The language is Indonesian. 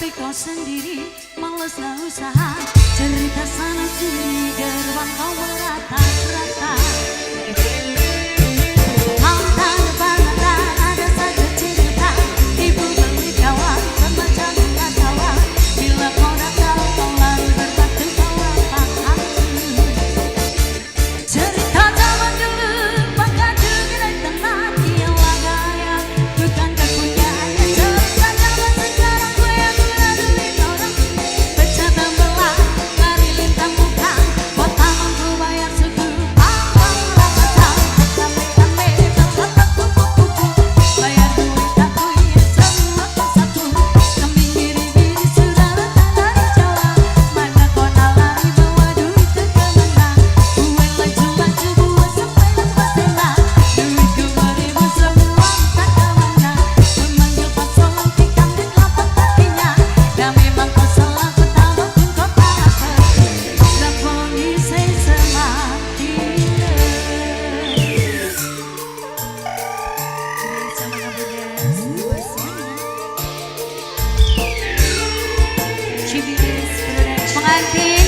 tapi kau sendiri males gak usaha. Cerita sana sini gerbang kau merata-rata. Mantan depan ada saja cerita. Ibu beli kawan membaca bunga kawan. Bila kau datang kau lalu berbatu kau lapang. Cerita zaman dulu maka juga tenang. Ialah gaya bukan kepunyaan. Cerita zaman sekarang gue yang ngeladuin orang. Pecah dan belah lari lintang bukan. Buat taman ku bayar suku panggang rapatang. Kami berletak kupu-kupu. Bayar duit aku yang semua satu. Kami biri-biri sudah letak dari Jawa. Mana kona lari bawa duit ke kemana. Gue laju-laju buat sampai lepas tenda. Duit ku beribu semua tak kemana. Memanggil pasangan tikam di telapak kakinya. Dan memang kau salah pertama pun kau tak ngerti. Dan pengisai semakin sama kamu guys, bersama Cibis Production pengantin